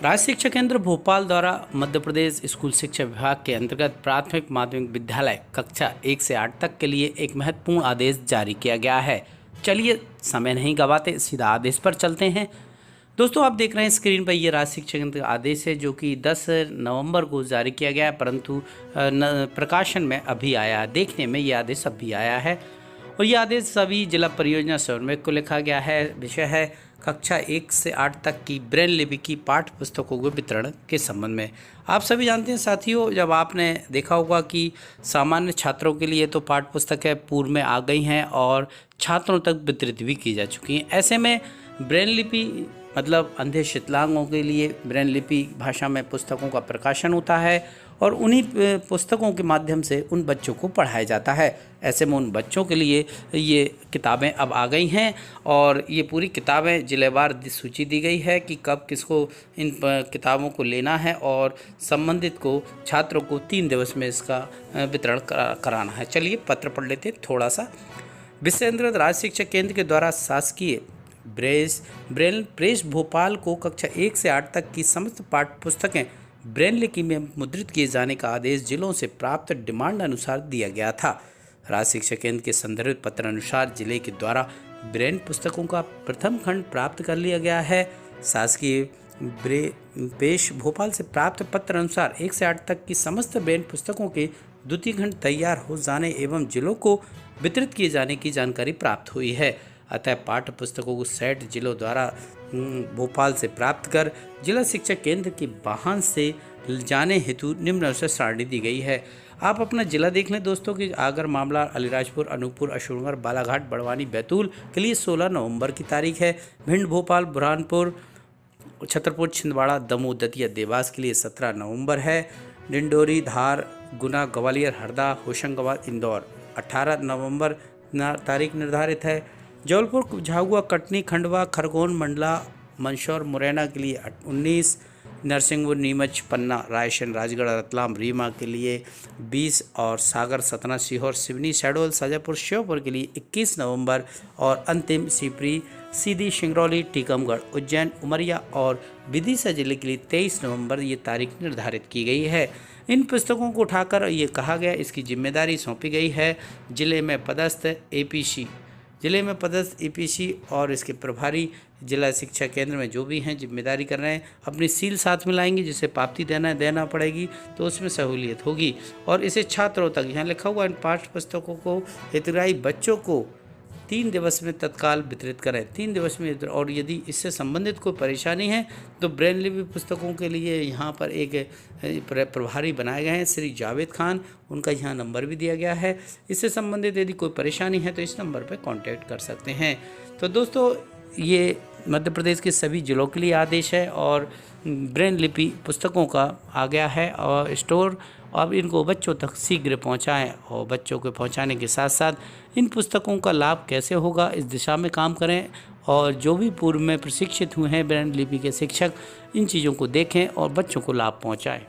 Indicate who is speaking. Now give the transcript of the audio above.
Speaker 1: राज्य शिक्षा केंद्र भोपाल द्वारा मध्य प्रदेश स्कूल शिक्षा विभाग के अंतर्गत प्राथमिक माध्यमिक विद्यालय कक्षा 1 से 8 तक के लिए एक महत्वपूर्ण आदेश जारी किया गया है। चलिए समय नहीं गवाते सीधा आदेश पर चलते हैं। दोस्तों, आप देख रहे हैं स्क्रीन पर ये राज्य शिक्षा केंद्र का आदेश है जो कि 10 नवंबर को जारी किया गया है, परंतु प्रकाशन में अभी आया है। देखने में ये आदेश अभी आया है और ये आदेश सभी जिला परियोजना समन्वयक को लिखा गया है। विषय है कक्षा 1 से 8 तक की ब्रेल लिपि की पाठ्य पुस्तकों के वितरण के संबंध में। आप सभी जानते हैं साथियों, जब आपने देखा होगा कि सामान्य छात्रों के लिए तो पाठ्य पुस्तकें पूर्व में आ गई हैं और छात्रों तक वितरित भी की जा चुकी हैं। ऐसे में ब्रेल लिपि मतलब अंधे विकलांगों के लिए ब्रेल लिपि भाषा में पुस्तकों का प्रकाशन होता है और उन्हीं पुस्तकों के माध्यम से उन बच्चों को पढ़ाया जाता है। ऐसे में उन बच्चों के लिए ये किताबें अब आ गई हैं और ये पूरी किताबें जिलेवार सूची दी गई है कि कब किसको इन किताबों को लेना है और संबंधित को छात्रों को 3 दिवस में इसका वितरण कराना है। चलिए पत्र पढ़ लेते थोड़ा सा। विषय राज्य शिक्षा केंद्र के द्वारा शासकीय ब्रेल प्रेस भोपाल को कक्षा 1 से 8 तक की समस्त पाठ्य पुस्तकें ब्रेल लिपि में मुद्रित किए जाने का आदेश जिलों से प्राप्त डिमांड अनुसार दिया गया था। राज्य शिक्षा केंद्र के संदर्भित पत्र अनुसार जिले के द्वारा ब्रेल पुस्तकों का प्रथम खंड प्राप्त कर लिया गया है। शासकीय प्रेस भोपाल से प्राप्त पत्र अनुसार 1 से 8 तक की समस्त ब्रेल पुस्तकों के द्वितीय खंड तैयार हो जाने एवं जिलों को वितरित किए जाने की जानकारी प्राप्त हुई है। अतः पाठ्य पुस्तकों को सेट जिलों द्वारा भोपाल से प्राप्त कर जिला शिक्षा केंद्र के वाहन से जाने हेतु निम्नानुसार सारणी दी गई है। आप अपना जिला देख लें दोस्तों कि आगर, मामला, अलीराजपुर, अनूपपुर, अशोकनगर, बालाघाट, बड़वानी, बैतूल के लिए 16 नवंबर की तारीख है। भिंड, भोपाल, बुरहानपुर, छतरपुर, छिंदवाड़ा, दमोह, दतिया, देवास के लिए 17 नवंबर है। डिंडोरी, धार, गुना, ग्वालियर, हरदा, होशंगाबाद, इंदौर 18 नवंबर तारीख निर्धारित है। जबलपुर, झाबुआ, कटनी, खंडवा, खरगोन, मंडला, मंदसौर, मुरैना के लिए 19, नरसिंहपुर, नीमच, पन्ना, रायसेन, राजगढ़, रतलाम, रीवा के लिए 20 और सागर, सतना, सीहोर, सिवनी, शहडोल, शाजापुर, श्योपुर के लिए 21 नवंबर और अंतिम शिवपुरी, सीधी, सिंगरौली, टीकमगढ़, उज्जैन, उमरिया और विदिशा जिले के लिए 23 नवंबर ये तारीख निर्धारित की गई है। इन पुस्तकों को उठाकर ये कहा गया इसकी जिम्मेदारी सौंपी गई है जिले में पदस्थ एपीसी और इसके प्रभारी जिला शिक्षा केंद्र में जो भी हैं जिम्मेदारी कर रहे हैं अपनी सील साथ में लाएंगे, जिसे पावती देना पड़ेगी तो उसमें सहूलियत होगी और इसे छात्रों तक, यहाँ लिखा हुआ इन पाठ्य पुस्तकों को हितग्राही बच्चों को 3 दिवस में तत्काल वितरित करें। 3 दिवस में, और यदि इससे संबंधित कोई परेशानी है तो ब्रेल लिपि पुस्तकों के लिए यहाँ पर एक प्रभारी बनाए गए हैं श्री जावेद खान, उनका यहाँ नंबर भी दिया गया है। इससे संबंधित यदि कोई परेशानी है तो इस नंबर पर कांटेक्ट कर सकते हैं। तो दोस्तों, ये मध्य प्रदेश के सभी जिलों के लिए आदेश है और ब्रेल लिपि पुस्तकों का आ गया है और स्टोर। अब इनको बच्चों तक शीघ्र पहुंचाएं और बच्चों को पहुंचाने के साथ साथ इन पुस्तकों का लाभ कैसे होगा इस दिशा में काम करें और जो भी पूर्व में प्रशिक्षित हुए हैं ब्रेल लिपि के शिक्षक, इन चीज़ों को देखें और बच्चों को लाभ पहुंचाएं।